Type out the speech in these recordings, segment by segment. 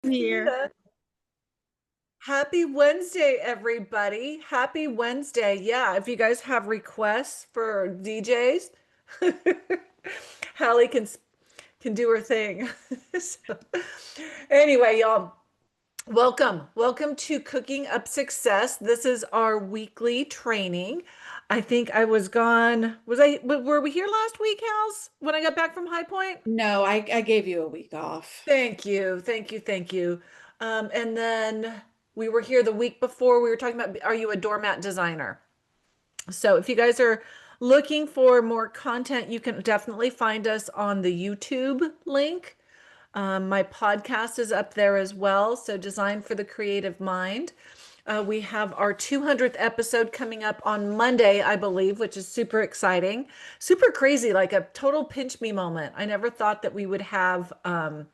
Here. Tina. Happy Wednesday, everybody. Happy Wednesday. Yeah, if you guys have requests for DJs, Hallie can do her thing. So, anyway, y'all, welcome. Welcome to Cooking Up Success. This is our weekly training. I think I was gone. Were we here last week, Hals, when I got back from High Point? No, I gave you a week off. Thank you. Thank you. Thank you. And then we were here the week before. We were talking about, are you a doormat designer? So if you guys are looking for more content, you can definitely find us on the YouTube link. My podcast is up there as well. So Design for the Creative Mind. We have our 200th episode coming up on Monday, I believe, which is super exciting, super crazy, like a total pinch me moment. I never thought that we would have, or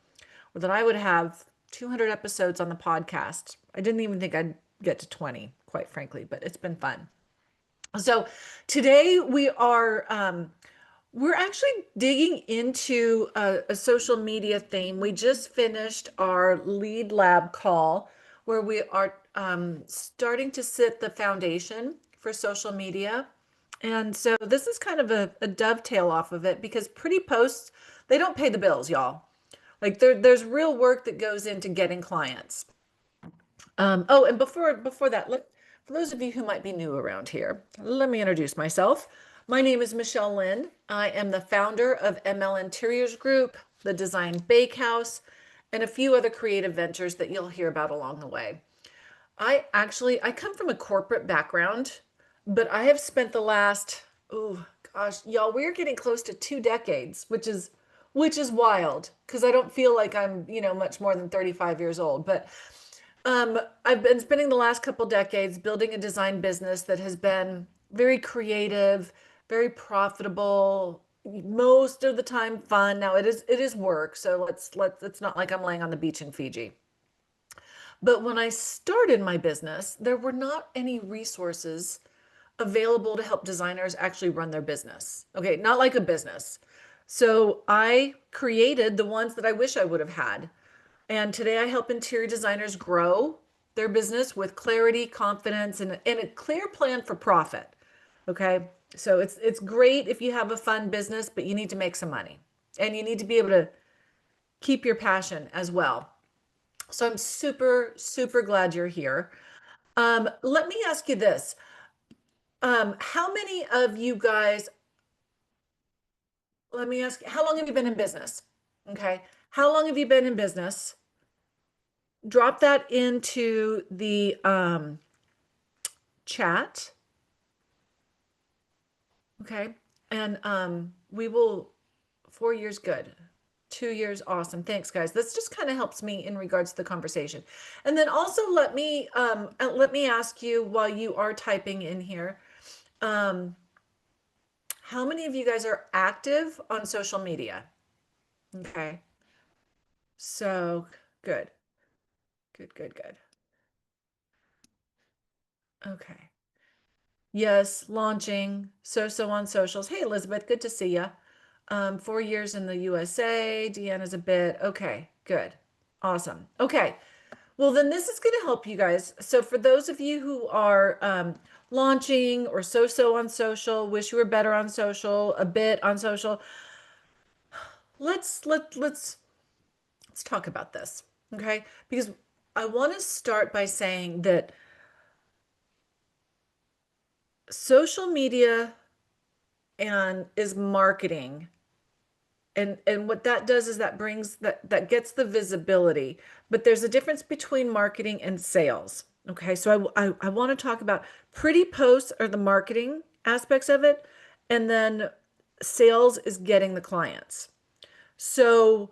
that I would have 200 episodes on the podcast. I didn't even think I'd get to 20, quite frankly, but it's been fun. So today we're actually digging into a social media theme. We just finished our lead lab call where we are starting to set the foundation for social media. And so this is kind of a dovetail off of it because pretty posts, they don't pay the bills, y'all. Like there's real work that goes into getting clients. Oh, and before that, for those of you who might be new around here, let me introduce myself. My name is Michelle Lynn. I am the founder of ML Interiors Group, the Design Bakehouse, and a few other creative ventures that you'll hear about along the way. I come from a corporate background, but I have spent the last, oh gosh, y'all, we're getting close to 2 decades, which is wild because I don't feel like I'm, much more than 35 years old. But I've been spending the last couple decades building a design business that has been very creative, very profitable, most of the time fun. Now it is work, so it's not like I'm laying on the beach in Fiji. But when I started my business, there were not any resources available to help designers actually run their business. Okay, not like a business. So I created the ones that I wish I would have had. And today I help interior designers grow their business with clarity, confidence, and a clear plan for profit. Okay. So it's great if you have a fun business, but you need to make some money. And you need to be able to keep your passion as well. So I'm super, super glad you're here. Let me ask you this. How many of you guys, let me ask, how long have you been in business? Okay. How long have you been in business? Drop that into the chat. Okay. And we will, 4 years, good. 2 years, awesome. Thanks, guys. This just kind of helps me in regards to the conversation. And then also let me ask you while you are typing in here, um, how many of you guys are active on social media? Okay. So good. Good, good, good. Okay. Yes, launching so on socials. Hey, Elizabeth, good to see you. 4 years in the USA. Deanna's a bit. Okay, good. Awesome. Okay. Well, then this is going to help you guys. So for those of you who are launching or so on social, wish you were better on social, a bit on social, let's talk about this. Okay? Because I want to start by saying that social media and is marketing, and what that does is that brings that gets the visibility, but there's a difference between marketing and sales. Okay, so I want to talk about pretty posts are the marketing aspects of it, and then sales is getting the clients. So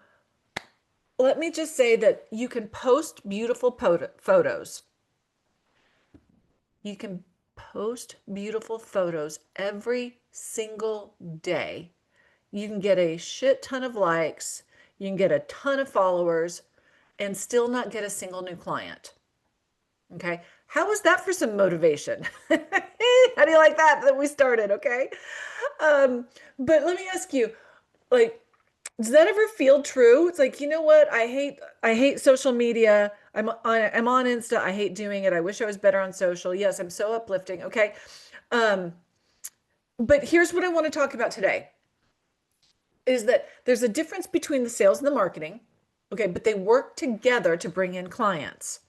let me just say that you can post beautiful photos. You can post beautiful photos every single day. You can get a shit ton of likes, you can get a ton of followers, and still not get a single new client. Okay. How was that for some motivation? How do you like that we started? Okay. But let me ask you, like, Does that ever feel true? It's like, you know what? I hate social media. I'm on Insta. I hate doing it. I wish I was better on social. Yes, I'm so uplifting. Okay. Um, but here's what I want to talk about today is that there's a difference between the sales and the marketing. Okay, but they work together to bring in clients.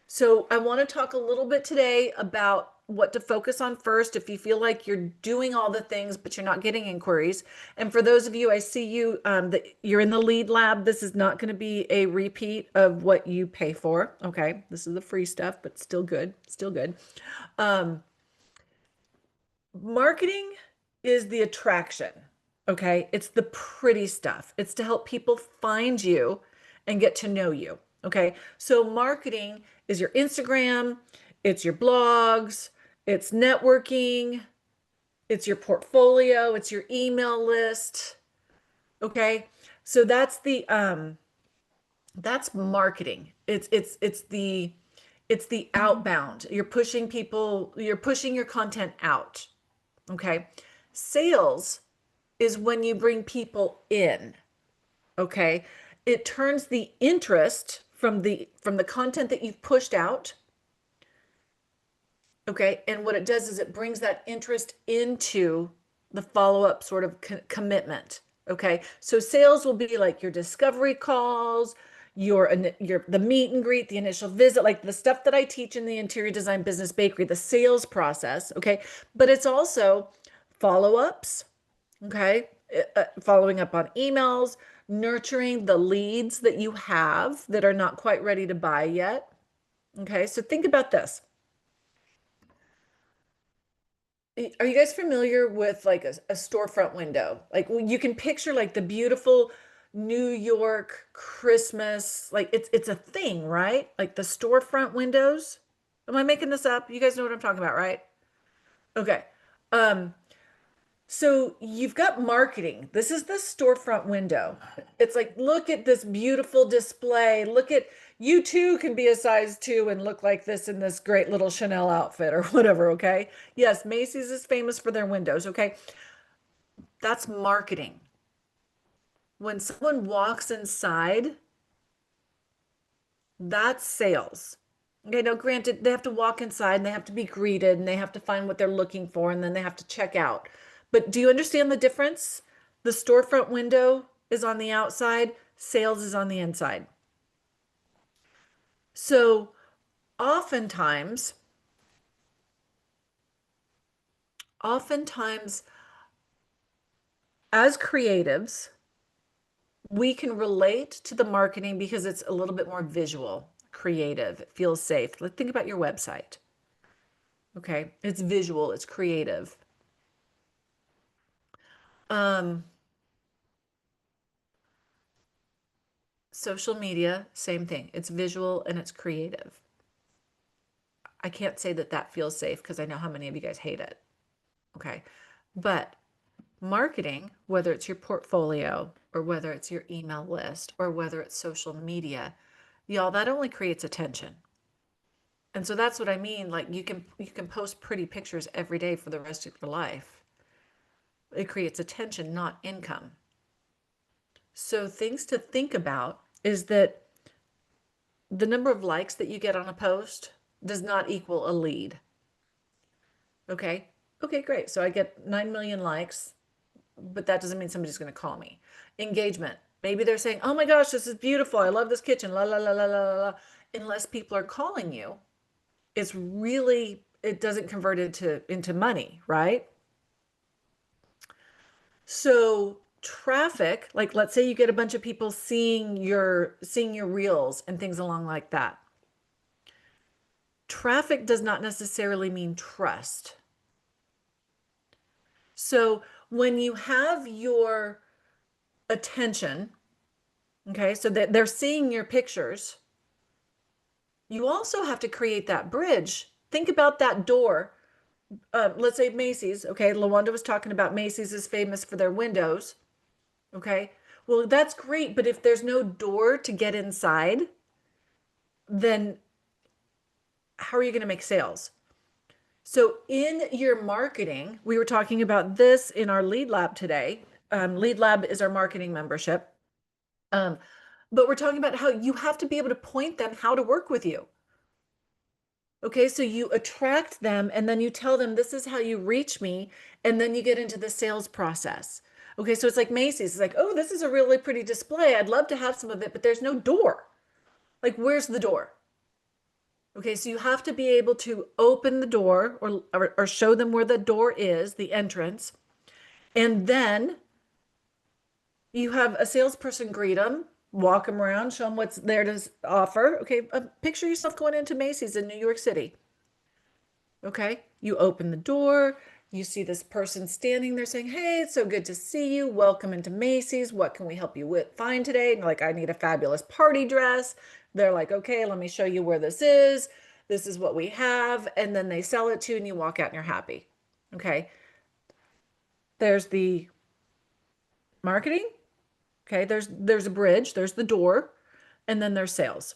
So I want to talk a little bit today about what to focus on first if you feel like you're doing all the things but you're not getting inquiries. And for those of you, I see you that you're in the lead lab. This is not going to be a repeat of what you pay for. Okay, this is the free stuff, but still good, still good. Um, Marketing is the attraction. Okay, it's the pretty stuff. It's to help people find you and get to know you. Okay, so marketing is your Instagram, it's your blogs, it's networking, it's your portfolio, it's your email list. Okay, so that's marketing. It's the outbound. You're pushing your content out. Okay, sales is when you bring people in. Okay, it turns the interest from the content that you've pushed out. Okay, and what it does is it brings that interest into the follow-up sort of commitment. Okay, so sales will be like your discovery calls, your the meet and greet, the initial visit, like the stuff that I teach in the interior design business bakery, the sales process. Okay, but it's also follow-ups. Okay, following up on emails, nurturing the leads that you have that are not quite ready to buy yet. Okay, so think about this. Are you guys familiar with like a storefront window? Like you can picture like the beautiful New York Christmas, like it's a thing, right? Like the storefront windows. Am I making this up? You guys know what I'm talking about, right? Okay. Um, So you've got marketing. This is the storefront window. It's like, look at this beautiful display. Look at you too can be a size two and look like this in this great little Chanel outfit or whatever. Okay. Yes, Macy's is famous for their windows. Okay. That's marketing. When someone walks inside, that's sales. Okay. Now, granted, they have to walk inside and they have to be greeted and they have to find what they're looking for and then they have to check out. But do you understand the difference? The storefront window is on the outside, sales is on the inside. So oftentimes, oftentimes as creatives, we can relate to the marketing because it's a little bit more visual, creative, it feels safe. Like think about your website. Okay, it's visual, it's creative. Um, Social media, same thing. It's visual and it's creative. I can't say that that feels safe because I know how many of you guys hate it. Okay. But marketing, whether it's your portfolio or whether it's your email list or whether it's social media, y'all, that only creates attention. And so that's what I mean. Like you can post pretty pictures every day for the rest of your life. It creates attention, not income. So things to think about is that the number of likes that you get on a post does not equal a lead. Okay. Okay, great. So I get 9 million likes, but that doesn't mean somebody's going to call me. Engagement. Maybe they're saying, oh my gosh, this is beautiful. I love this kitchen. La, la, la, la, la, la. Unless people are calling you, it doesn't convert into money, right? So traffic, like let's say you get a bunch of people seeing your reels and things along like that. Traffic does not necessarily mean trust. So when you have your attention, okay, so that they're seeing your pictures, you also have to create that bridge. Think about that door. Let's say Macy's, okay, Lawanda was talking about Macy's is famous for their windows, okay? Well, that's great, but if there's no door to get inside, then how are you going to make sales? So in your marketing, we were talking about this in our lead lab today. Lead Lab is our marketing membership. Um, but we're talking about how you have to be able to point them how to work with you. Okay, so you attract them and then you tell them this is how you reach me, and then you get into the sales process. Okay, so it's like Macy's. It's like, oh, this is a really pretty display. I'd love to have some of it, but there's no door. Like, where's the door? Okay, so you have to be able to open the door or show them where the door is, the entrance, and then you have a salesperson greet them, walk them around, show them what's there to offer. Okay, picture yourself going into Macy's in New York City. Okay, you open the door, you see this person standing there saying, hey, it's so good to see you. Welcome into Macy's. What can we help you with find today? And like, I need a fabulous party dress. They're like, okay, let me show you where this is. This is what we have. And then they sell it to you and you walk out and you're happy. Okay, there's the marketing. Okay, there's a bridge, there's the door, and then there's sales.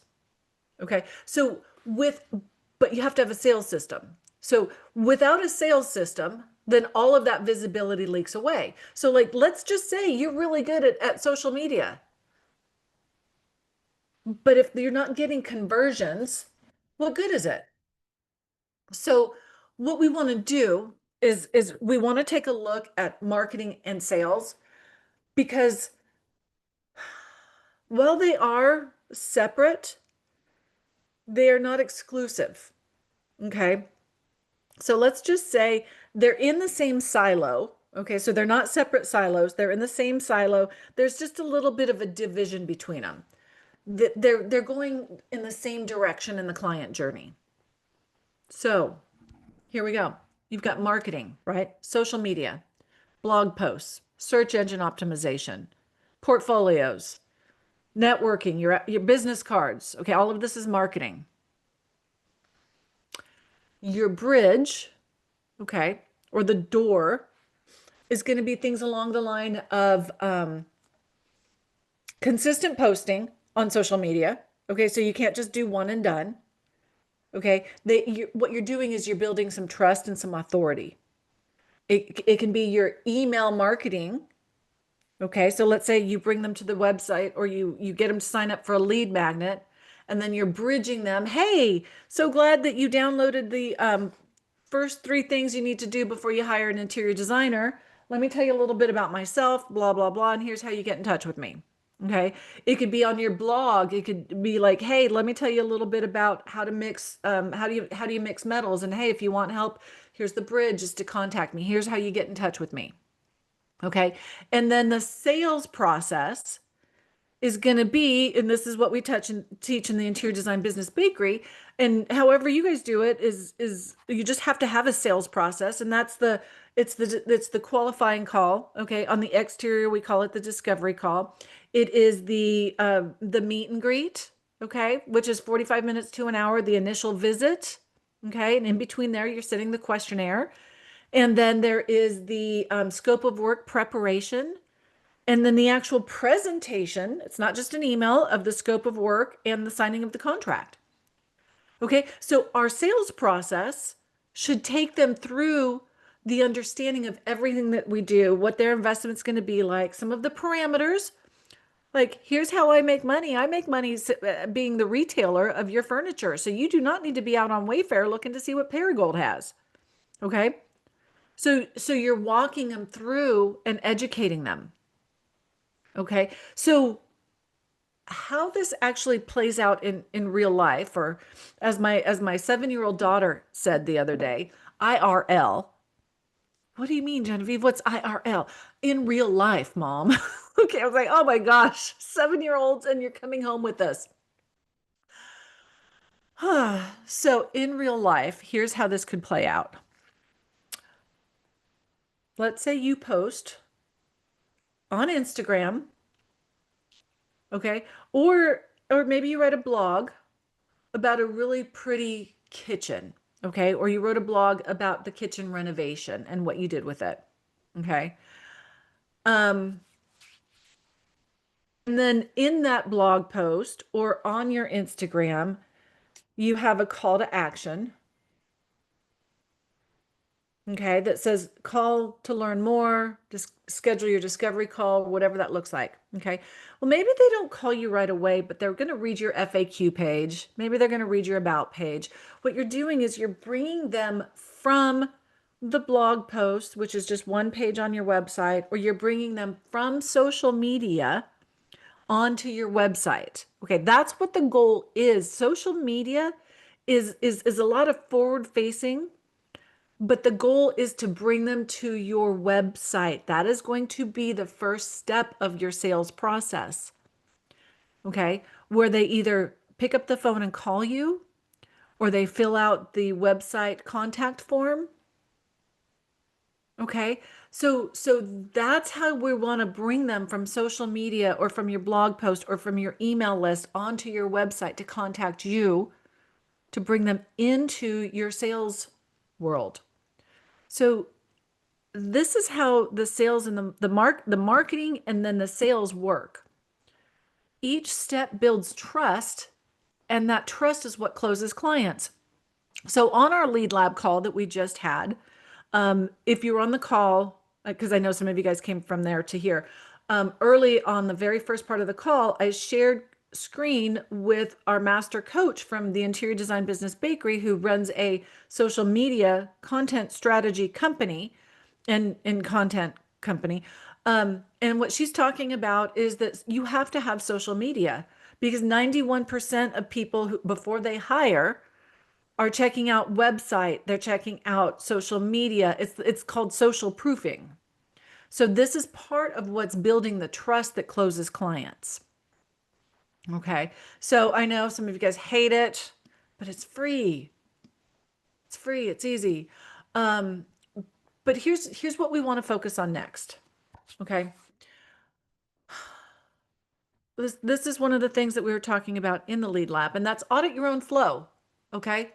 Okay, so but you have to have a sales system. So without a sales system, then all of that visibility leaks away. So like, let's just say you're really good at social media, but if you're not getting conversions, what good is it? So what we want to do is we want to take a look at marketing and sales because while they are separate, they are not exclusive. Okay. So let's just say they're in the same silo. Okay. So they're not separate silos. They're in the same silo. There's just a little bit of a division between them. They're going in the same direction in the client journey. So here we go. You've got marketing, right? Social media, blog posts, search engine optimization, portfolios, networking, your business cards. Okay. All of this is marketing. Your bridge, okay, or the door is going to be things along the line of consistent posting on social media. Okay, so you can't just do one and done. Okay, what you're doing is you're building some trust and some authority. It can be your email marketing. Okay, so let's say you bring them to the website or you get them to sign up for a lead magnet, and then you're bridging them. Hey, so glad that you downloaded the first three things you need to do before you hire an interior designer. Let me tell you a little bit about myself, blah, blah, blah, and here's how you get in touch with me. Okay. It could be on your blog. It could be like, hey, let me tell you a little bit about how to mix, how do you mix metals? And hey, if you want help, here's the bridge just to contact me. Here's how you get in touch with me. Okay. And then the sales process is going to be, and this is what we teach in the interior design business bakery, and however you guys do it is you just have to have a sales process, and it's the qualifying call. Okay, on the exterior we call it the discovery call. It is the meet and greet, okay, which is 45 minutes to an hour, the initial visit. Okay, and in between there you're sending the questionnaire, and then there is the scope of work preparation, and then the actual presentation. It's not just an email of the scope of work and the signing of the contract. Okay, so our sales process should take them through the understanding of everything that we do, what their investment's going to be like, some of the parameters. Like, here's how I make money. I make money being the retailer of your furniture. So you do not need to be out on Wayfair looking to see what Perigold has. Okay, so you're walking them through and educating them. Okay, so how this actually plays out in real life, or as my 7-year-old daughter said the other day, IRL. What do you mean, Genevieve? What's IRL? In real life, Mom. Okay, I was like, oh my gosh, 7-year-olds, and you're coming home with this. So in real life, here's how this could play out. Let's say you post on Instagram, okay, or maybe you write a blog about a really pretty kitchen, okay? Or you wrote a blog about the kitchen renovation and what you did with it, okay? Um, and then in that blog post or on your Instagram, you have a call to action. okay, that says call to learn more, just schedule your discovery call, whatever that looks like. Okay. Well, maybe they don't call you right away, but they're going to read your FAQ page. Maybe they're going to read your about page. What you're doing is you're bringing them from the blog post, which is just one page on your website, or you're bringing them from social media onto your website. Okay, that's what the goal is. Social media is a lot of forward facing, but the goal is to bring them to your website. That is going to be the first step of your sales process. Okay, where they either pick up the phone and call you or they fill out the website contact form. Okay. So that's how we want to bring them from social media or from your blog post or from your email list onto your website to contact you to bring them into your sales world. So this is how the sales and the marketing and then the sales work. Each step builds trust, and that trust is what closes clients. So on our lead lab call that we just had, if you were on the call, because I know some of you guys came from there to here, early on the very first part of the call, I shared screen with our master coach from the Interior Design Business Bakery, who runs a social media content strategy company and content company. And what she's talking about is that you have to have social media because 91% of people who, before they hire, are checking out website, they're checking out social media. It's called social proofing. So this is part of what's building the trust that closes clients. Okay. So I know some of you guys hate it, but it's free. It's free, it's easy. Um, but here's what we want to focus on next. Okay. This is one of the things that we were talking about in the lead lab, and that's audit your own flow. Okay.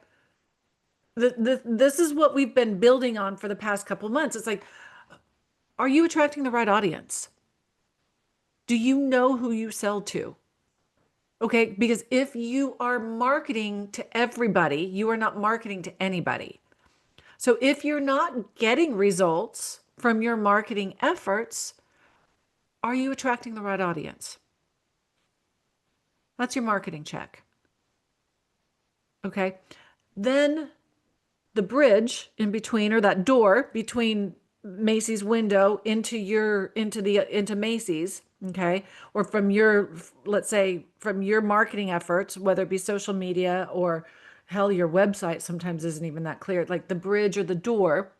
This is what we've been building on for the past couple months. It's like, are you attracting the right audience? Do you know who you sell to? Okay, because if you are marketing to everybody, you are not marketing to anybody. So if you're not getting results from your marketing efforts, are you attracting the right audience? That's your marketing check. Okay. Then the bridge in between, or that door between Macy's window into Macy's, okay, or from your, let's say, from your marketing efforts, whether it be social media or hell, your website sometimes isn't even that clear. Like the bridge or the door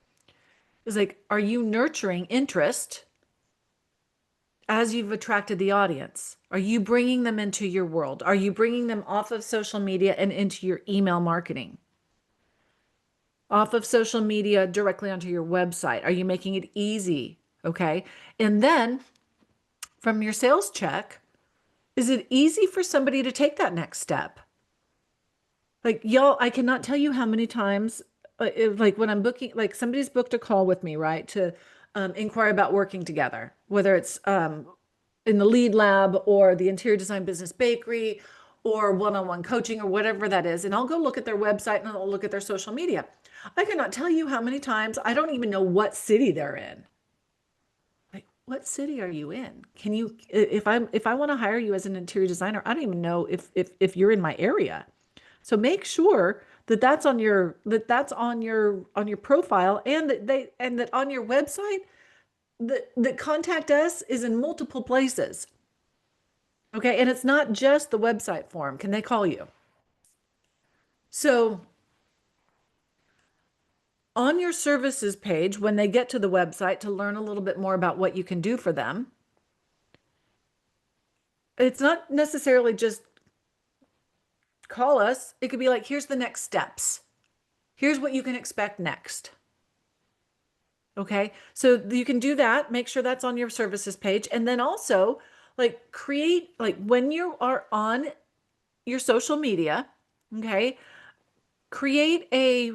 is like, are you nurturing interest as you've attracted the audience? Are you bringing them into your world? Are you bringing them off of social media and into your email marketing? Off of social media directly onto your website? Are you making it easy? Okay. And then from your sales check, is it easy for somebody to take that next step? Like, y'all, I cannot tell you how many times, like when I'm booking, like somebody's booked a call with me, right, to inquire about working together, whether it's in the lead lab or the interior design business bakery or one-on-one coaching or whatever that is. And I'll go look at their website and I'll look at their social media. I cannot tell you how many times I don't even know what city they're in. Like, what city are you in? Can you, if I want to hire you as an interior designer, I don't even know if you're in my area. So make sure that that's on your profile and that on your website that contact us is in multiple places. Okay, and it's not just the website form. Can they call you? So on your services page, when they get to the website to learn a little bit more about what you can do for them, it's not necessarily just call us. It could be like, here's the next steps. Here's what you can expect next. Okay, so you can do that. Make sure that's on your services page. And then also, like, create, like, when you are on your social media, okay, create a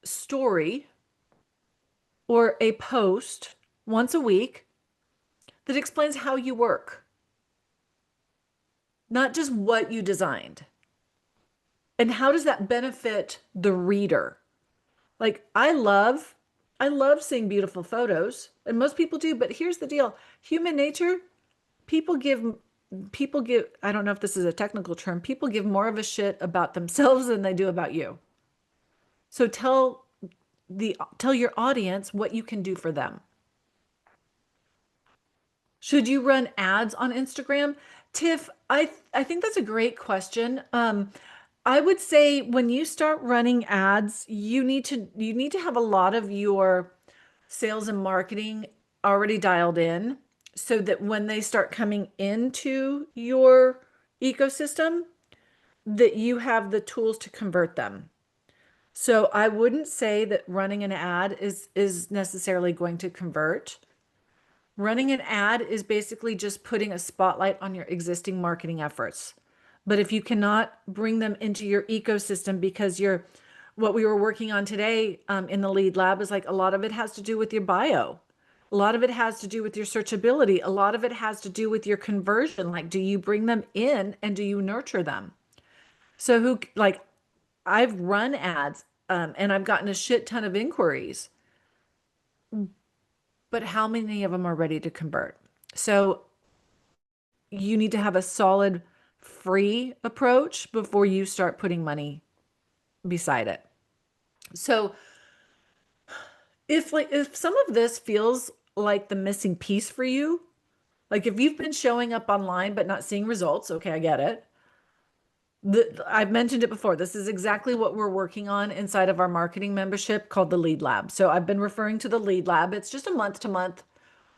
story or a post once a week that explains how you work, not just what you designed. And how does that benefit the reader? Like, I love seeing beautiful photos, and most people do, but here's the deal. Human nature, people give people give I don't know if this is a technical term, people give more of a shit about themselves than they do about you. So tell your audience what you can do for them. Should you run ads on Instagram? Tiff, I think that's a great question. I would say when you start running ads, you need to have a lot of your sales and marketing already dialed in so that when they start coming into your ecosystem, that you have the tools to convert them. So I wouldn't say that running an ad is necessarily going to convert. Running an ad is basically just putting a spotlight on your existing marketing efforts. But if you cannot bring them into your ecosystem because what we were working on today in the lead lab is like a lot of it has to do with your bio. A lot of it has to do with your searchability. A lot of it has to do with your conversion. Like, do you bring them in and do you nurture them? So I've run ads and I've gotten a shit ton of inquiries, but how many of them are ready to convert? So you need to have a solid free approach before you start putting money beside it. So if some of this feels like the missing piece for you, like if you've been showing up online but not seeing results, okay, I get it. I've mentioned it before. This is exactly what we're working on inside of our marketing membership called the Lead Lab. So I've been referring to the Lead Lab. It's just a month to month.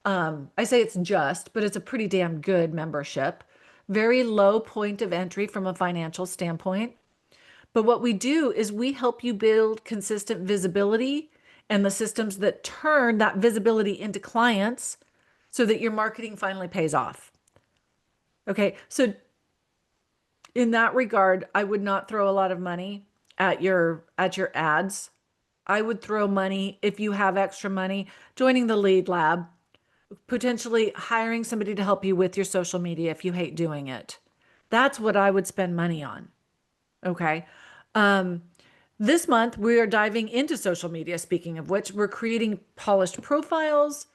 I say it's just, but it's a pretty damn good membership. Very low point of entry from a financial standpoint. But what we do is we help you build consistent visibility and the systems that turn that visibility into clients so that your marketing finally pays off. Okay, so in that regard, I would not throw a lot of money at your ads. I would throw money if you have extra money, joining the Lead Lab, potentially hiring somebody to help you with your social media if you hate doing it. That's what I would spend money on. Okay. Um, this month, we are diving into social media. Speaking of which, we're creating polished profiles.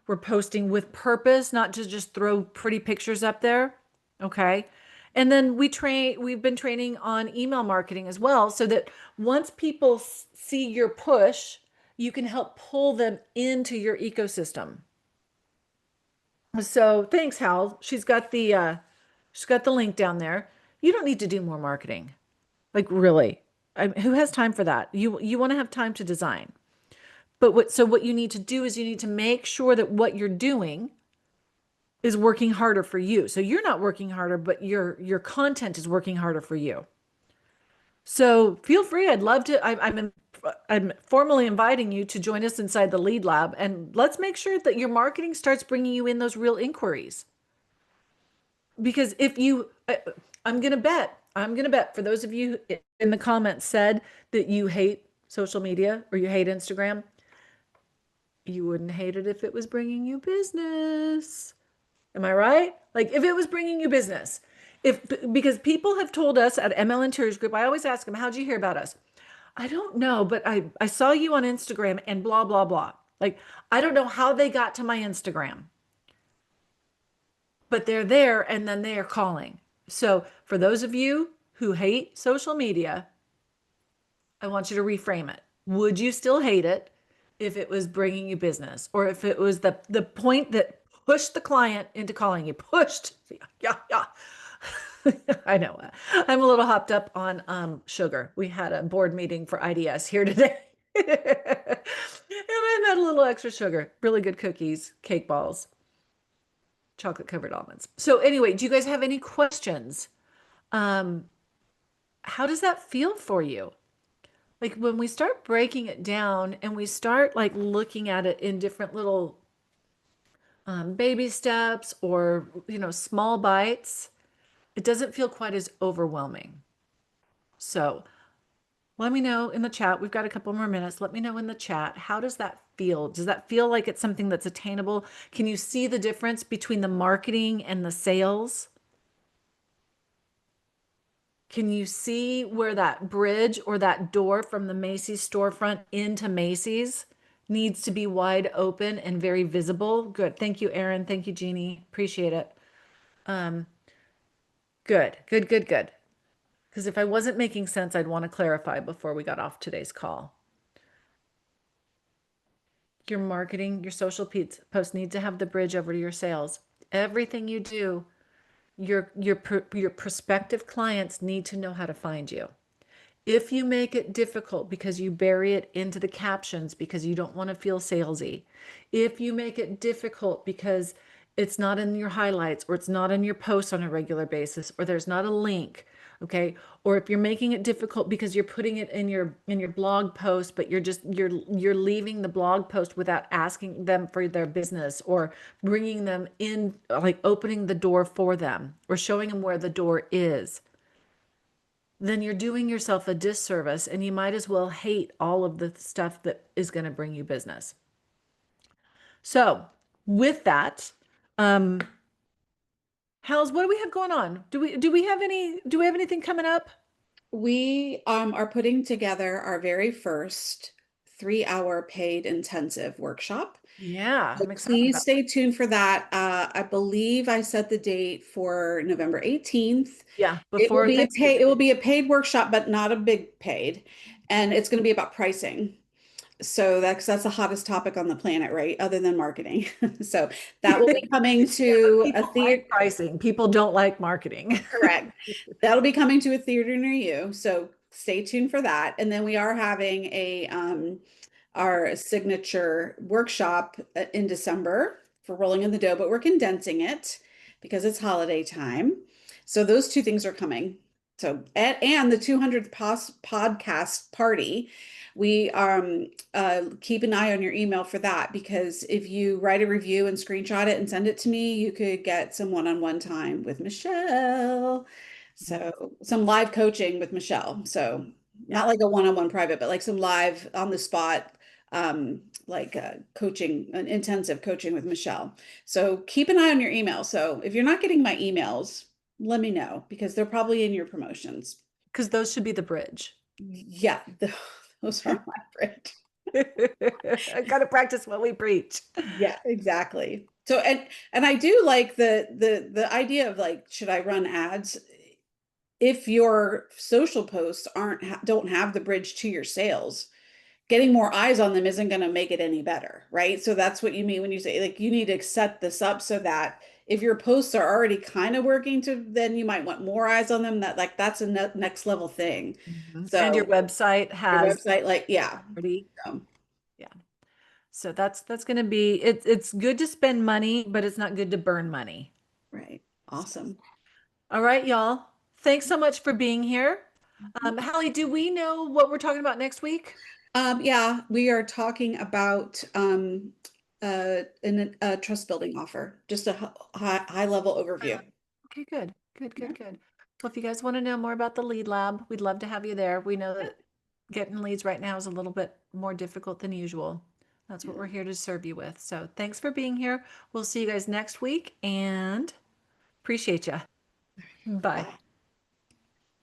We're posting with purpose, not to just throw pretty pictures up there. Okay. And then we've been training on email marketing as well, so that once people see your push, you can help pull them into your ecosystem. So thanks, Hal. She's got the link down there. You don't need to do more marketing. Like really. Who has time for that? You want to have time to design. But what you need to do is you need to make sure that what you're doing is working harder for you. So you're not working harder, but your content is working harder for you. So feel free. I'd love to. I'm formally inviting you to join us inside the Lead Lab, and let's make sure that your marketing starts bringing you in those real inquiries. Because if you, I'm gonna bet for those of you in the comments said that you hate social media or you hate Instagram, you wouldn't hate it if it was bringing you business. Am I right? Like if it was bringing you business, because people have told us at ML Interiors Group, I always ask them, how'd you hear about us? I don't know, but I saw you on Instagram and blah, blah, blah. Like, I don't know how they got to my Instagram, but they're there and then they are calling. So for those of you who hate social media, I want you to reframe it. Would you still hate it if it was bringing you business, or if it was the point that pushed the client into calling you? Pushed. Yeah, yeah. I know. I'm a little hopped up on sugar. We had a board meeting for IDS here today. And I had a little extra sugar. Really good cookies, cake balls, chocolate covered almonds. So anyway, do you guys have any questions? Um, how does that feel for you? Like when we start breaking it down and we start like looking at it in different little baby steps or, small bites, it doesn't feel quite as overwhelming. So let me know in the chat. We've got a couple more minutes. Let me know in the chat. How does that feel? Does that feel like it's something that's attainable? Can you see the difference between the marketing and the sales? Can you see where that bridge or that door from the Macy's storefront into Macy's needs to be wide open and very visible. Good. Thank you, Erin. Thank you, Jeannie. Appreciate it. Um, good, good, good, good. Because if I wasn't making sense, I'd want to clarify before we got off today's call. Your marketing, your social posts need to have the bridge over to your sales. Everything you do, your prospective clients need to know how to find you. If you make it difficult because you bury it into the captions because you don't want to feel salesy, if you make it difficult because it's not in your highlights or it's not in your posts on a regular basis or there's not a link, okay? Or if you're making it difficult because you're putting it in your blog post but you're leaving the blog post without asking them for their business or bringing them in, like opening the door for them or showing them where the door is, then you're doing yourself a disservice and you might as well hate all of the stuff that is going to bring you business. So, with that, um, Hals, what do we have going on? Do we have anything coming up? We are putting together our very first 3-hour paid intensive workshop. Yeah, So I'm excited please about stay tuned for that. I believe I set the date for November 18th. yeah, before Thanksgiving. It will be a paid workshop, but not a big paid. And it's going to be about pricing. So that's the hottest topic on the planet, right? Other than marketing. So that will be coming Yeah, but to a people like theater. pricing. People don't like marketing. Correct. That'll be coming to a theater near you. So stay tuned for that. And then we are having our signature workshop in December for rolling in the dough, but we're condensing it because it's holiday time. So those two things are coming. So and the 200th podcast party, we keep an eye on your email for that because if you write a review and screenshot it and send it to me, you could get some one-on-one time with Michelle. So some live coaching with Michelle. So not Yeah, like a one-on-one private, but like some live on the spot coaching, an intensive coaching with Michelle. So keep an eye on your email. So if you're not getting my emails, let me know because they're probably in your promotions. because those should be the bridge. Yeah, those are my friend. I got to practice what we preach. Yeah, exactly. So and I do like the idea of like, should I run ads? If your social posts don't have the bridge to your sales, getting more eyes on them isn't going to make it any better, right? So that's what you mean when you say like you need to set this up so that if your posts are already kind of working to, then you might want more eyes on them. That like that's a next level thing. Mhm. And your So website your has website, like yeah, already, so, yeah. So that's going to be it's good to spend money, but it's not good to burn money. right, So, awesome. all right, y'all. Thanks so much for being here. Mhm. Hallie, do we know what we're talking about next week? Yeah, we are talking about a trust building offer, just a high level overview. Okay, good. Good, Yeah. good, good. Well, if you guys want to know more about the lead lab, we'd love to have you there. We know that getting leads right now is a little bit more difficult than usual. That's what Yeah. we're here to serve you with. So thanks for being here. We'll see you guys next week and appreciate you. Bye. Bye.